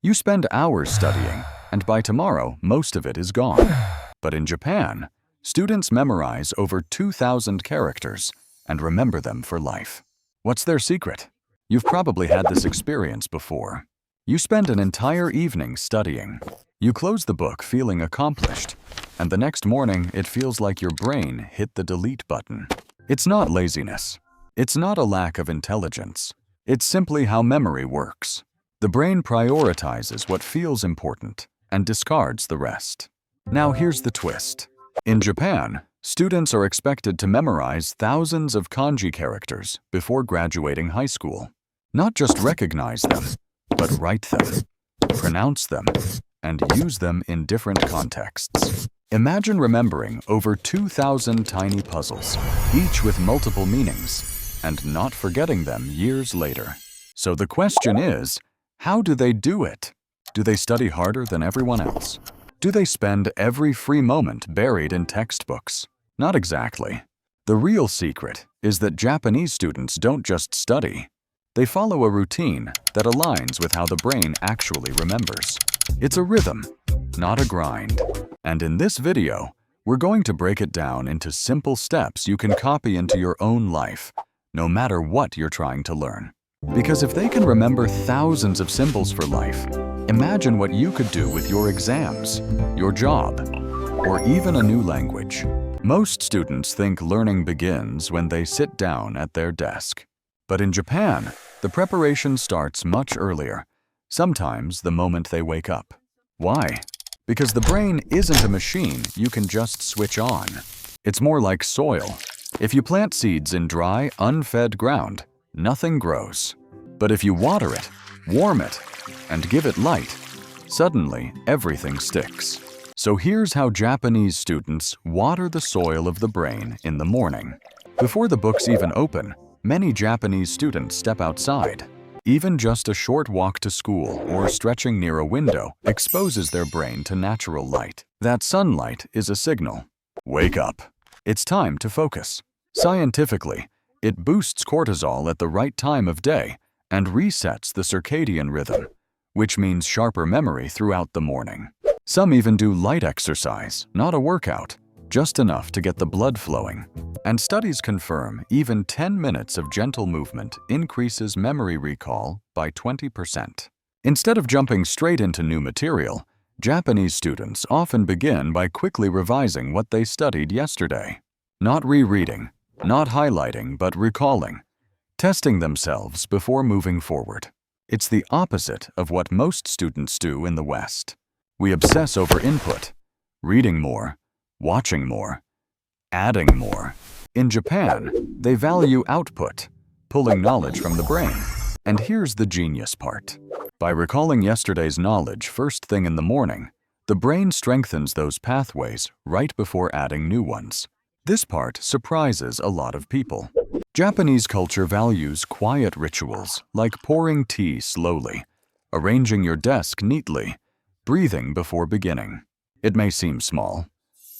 You spend hours studying, and by tomorrow, most of it is gone. But in Japan, students memorize over 2,000 characters and remember them for life. What's their secret? You've probably had this experience before. You spend an entire evening studying. You close the book feeling accomplished, and the next morning it feels like your brain hit the delete button. It's not laziness. It's not a lack of intelligence. It's simply how memory works. The brain prioritizes what feels important and discards the rest. Now here's the twist. In Japan, students are expected to memorize thousands of kanji characters before graduating high school. Not just recognize them, but write them, pronounce them, and use them in different contexts. Imagine remembering over 2,000 tiny puzzles, each with multiple meanings, and not forgetting them years later. So the question is, how do they do it? Do they study harder than everyone else? Do they spend every free moment buried in textbooks? Not exactly. The real secret is that Japanese students don't just study. They follow a routine that aligns with how the brain actually remembers. It's a rhythm, not a grind. And in this video, we're going to break it down into simple steps you can copy into your own life, no matter what you're trying to learn. Because if they can remember thousands of symbols for life, imagine what you could do with your exams, your job, or even a new language. Most students think learning begins when they sit down at their desk. But in Japan, the preparation starts much earlier, sometimes the moment they wake up. Why? Because the brain isn't a machine you can just switch on. It's more like soil. If you plant seeds in dry, unfed ground, nothing grows. But if you water it, warm it, and give it light, suddenly everything sticks. So here's how Japanese students water the soil of the brain in the morning. Before the books even open, many Japanese students step outside. Even just a short walk to school or stretching near a window exposes their brain to natural light. That sunlight is a signal. Wake up. It's time to focus. Scientifically, it boosts cortisol at the right time of day and resets the circadian rhythm, which means sharper memory throughout the morning. Some even do light exercise, not a workout, just enough to get the blood flowing. And studies confirm even 10 minutes of gentle movement increases memory recall by 20%. Instead of jumping straight into new material, Japanese students often begin by quickly revising what they studied yesterday. Not rereading, not highlighting, but recalling, testing themselves before moving forward. It's the opposite of what most students do in the West. We obsess over input, reading more, watching more, adding more. In Japan, they value output, pulling knowledge from the brain. And here's the genius part. By recalling yesterday's knowledge first thing in the morning, the brain strengthens those pathways right before adding new ones. This part surprises a lot of people. Japanese culture values quiet rituals like pouring tea slowly, arranging your desk neatly, breathing before beginning. It may seem small,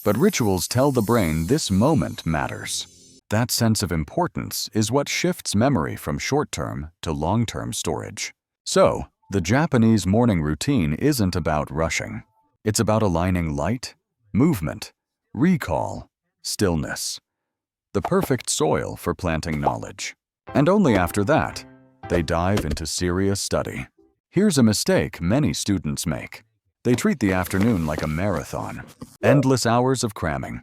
but rituals tell the brain this moment matters. That sense of importance is what shifts memory from short-term to long-term storage. So, the Japanese morning routine isn't about rushing. It's about aligning light, movement, recall, stillness. The perfect soil for planting knowledge. And only after that, they dive into serious study. Here's a mistake many students make. They treat the afternoon like a marathon. Endless hours of cramming,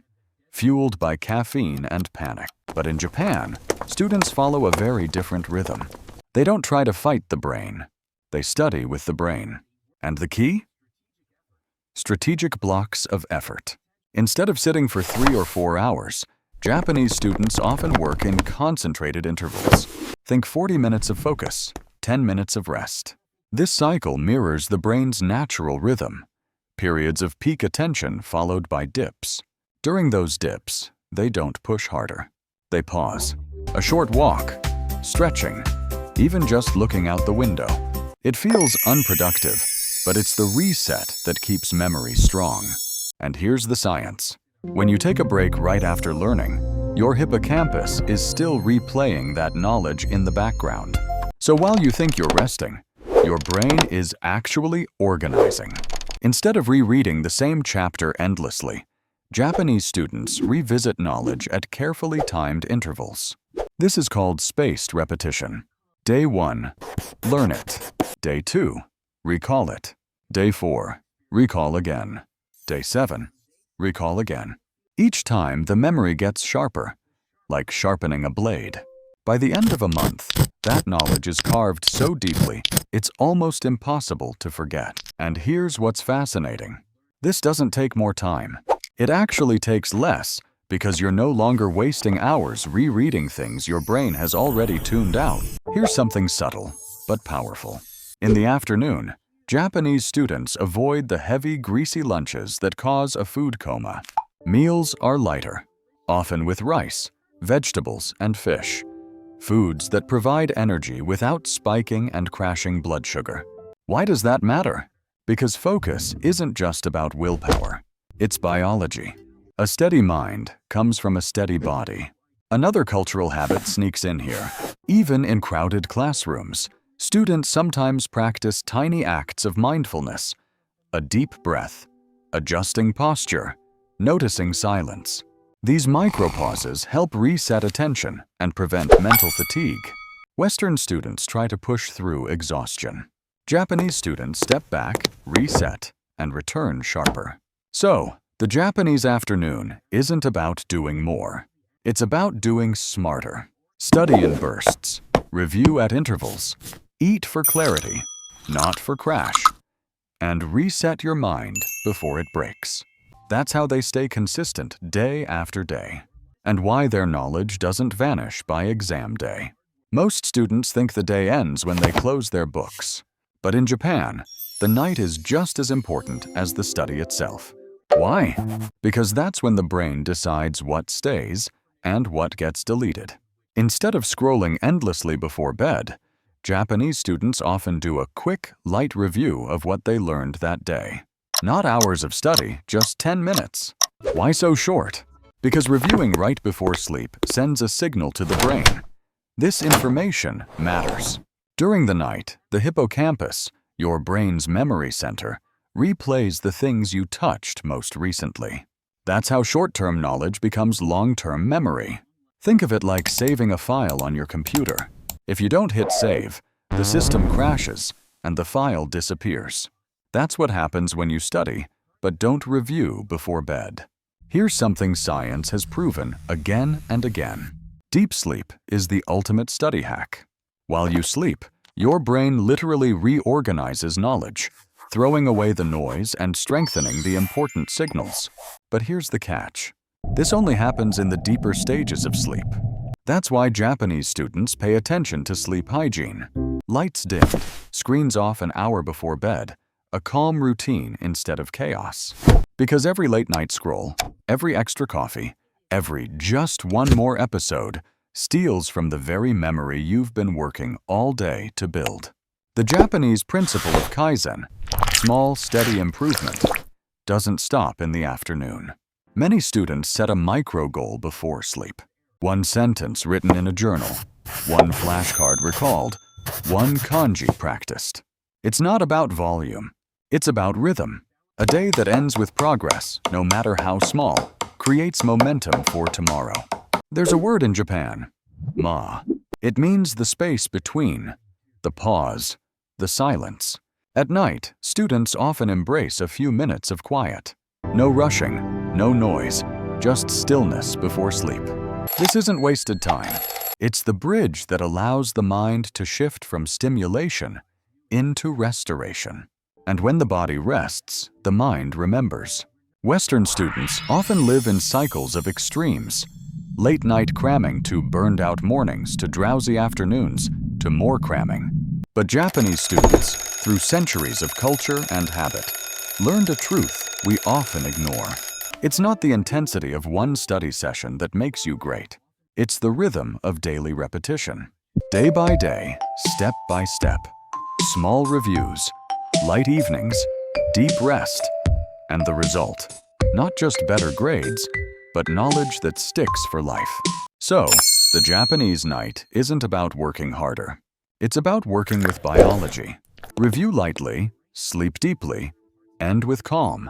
fueled by caffeine and panic. But in Japan, students follow a very different rhythm. They don't try to fight the brain. They study with the brain. And the key? Strategic blocks of effort. Instead of sitting for 3 or 4 hours, Japanese students often work in concentrated intervals. Think 40 minutes of focus, 10 minutes of rest. This cycle mirrors the brain's natural rhythm. Periods of peak attention followed by dips. During those dips, they don't push harder. They pause. A short walk, stretching, even just looking out the window. It feels unproductive, but it's the reset that keeps memory strong. And here's the science. When you take a break right after learning, your hippocampus is still replaying that knowledge in the background. So while you think you're resting, Your brain is actually organizing. Instead of rereading the same chapter endlessly, Japanese students revisit knowledge at carefully timed intervals. This is called spaced repetition. Day 1, learn it. Day 2, recall it. Day 4, recall again. Day 7, recall again. Each time, the memory gets sharper, like sharpening a blade. By the end of a month, that knowledge is carved so deeply, it's almost impossible to forget. And here's what's fascinating. This doesn't take more time. It actually takes less because you're no longer wasting hours rereading things your brain has already tuned out. Here's something subtle, but powerful. In the afternoon, Japanese students avoid the heavy, greasy lunches that cause a food coma. Meals are lighter, often with rice, vegetables, and fish. Foods that provide energy without spiking and crashing blood sugar. Why does that matter? Because focus isn't just about willpower. It's biology. A steady mind comes from a steady body. Another cultural habit sneaks in here. Even in crowded classrooms, students sometimes practice tiny acts of mindfulness. A deep breath, adjusting posture, noticing silence. These micro-pauses help reset attention and prevent mental fatigue. Western students try to push through exhaustion. Japanese students step back, reset, and return sharper. So, the Japanese afternoon isn't about doing more. It's about doing smarter. Study in bursts, review at intervals, eat for clarity, not for crash, and reset your mind before it breaks. That's how they stay consistent day after day, and why their knowledge doesn't vanish by exam day. Most students think the day ends when they close their books. But in Japan, the night is just as important as the study itself. Why? Because that's when the brain decides what stays and what gets deleted. Instead of scrolling endlessly before bed, Japanese students often do a quick, light review of what they learned that day. Not hours of study, just 10 minutes. Why so short? Because reviewing right before sleep sends a signal to the brain. This information matters. During the night, the hippocampus, your brain's memory center, replays the things you touched most recently. That's how short-term knowledge becomes long-term memory. Think of it like saving a file on your computer. If you don't hit save, the system crashes and the file disappears. That's what happens when you study, but don't review before bed. Here's something science has proven again and again. Deep sleep is the ultimate study hack. While you sleep, your brain literally reorganizes knowledge, throwing away the noise and strengthening the important signals. But here's the catch. This only happens in the deeper stages of sleep. That's why Japanese students pay attention to sleep hygiene. Lights dimmed, screens off an hour before bed, a calm routine instead of chaos. Because every late-night scroll, every extra coffee, every just one more episode steals from the very memory you've been working all day to build. The Japanese principle of Kaizen, small, steady improvement, doesn't stop in the afternoon. Many students set a micro goal before sleep. One sentence written in a journal, one flashcard recalled, one kanji practiced. It's not about volume. It's about rhythm. A day that ends with progress, no matter how small, creates momentum for tomorrow. There's a word in Japan, ma. It means the space between, the pause, the silence. At night, students often embrace a few minutes of quiet. No rushing, no noise, just stillness before sleep. This isn't wasted time. It's the bridge that allows the mind to shift from stimulation into restoration. And when the body rests, the mind remembers. Western students often live in cycles of extremes. Late-night cramming to burned-out mornings to drowsy afternoons to more cramming. But Japanese students, through centuries of culture and habit, learned a truth we often ignore. It's not the intensity of one study session that makes you great. It's the rhythm of daily repetition. Day by day, step by step. Small reviews, light evenings, deep rest, and the result, not just better grades, but knowledge that sticks for life. So, the Japanese night isn't about working harder. It's about working with biology. Review lightly, sleep deeply, end with calm,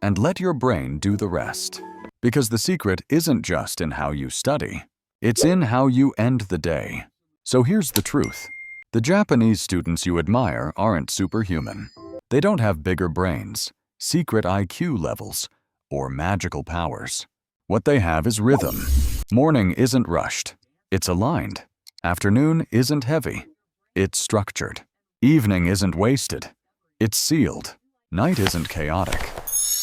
and let your brain do the rest. Because the secret isn't just in how you study, it's in how you end the day. So here's the truth. The Japanese students you admire aren't superhuman. They don't have bigger brains, secret IQ levels, or magical powers. What they have is rhythm. Morning isn't rushed, it's aligned. Afternoon isn't heavy, it's structured. Evening isn't wasted, it's sealed. Night isn't chaotic,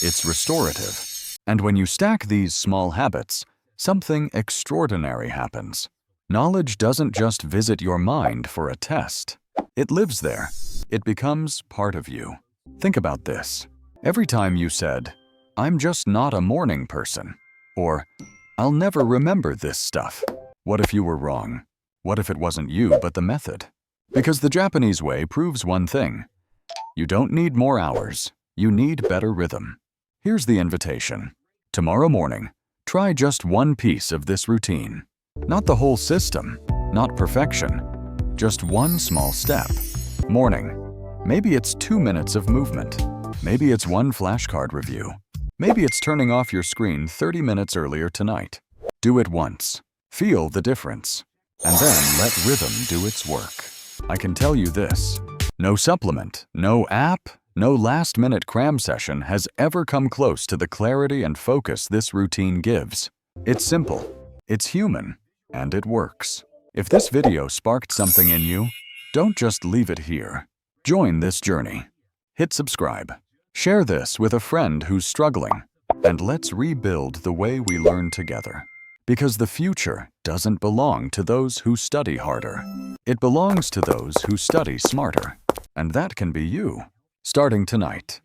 it's restorative. And when you stack these small habits, something extraordinary happens. Knowledge doesn't just visit your mind for a test. It lives there. It becomes part of you. Think about this. Every time you said, "I'm just not a morning person," or "I'll never remember this stuff," what if you were wrong? What if it wasn't you but the method? Because the Japanese way proves one thing. You don't need more hours. You need better rhythm. Here's the invitation. Tomorrow morning, try just one piece of this routine. Not the whole system, not perfection, just one small step. Morning. Maybe it's 2 minutes of movement. Maybe it's one flashcard review. Maybe it's turning off your screen 30 minutes earlier tonight. Do it once. Feel the difference. And then let rhythm do its work. I can tell you this. No supplement, no app, no last-minute cram session has ever come close to the clarity and focus this routine gives. It's simple, it's human, and it works. If this video sparked something in you, don't just leave it here. Join this journey. Hit subscribe. Share this with a friend who's struggling, and let's rebuild the way we learn together. Because the future doesn't belong to those who study harder. It belongs to those who study smarter. And that can be you. Starting tonight.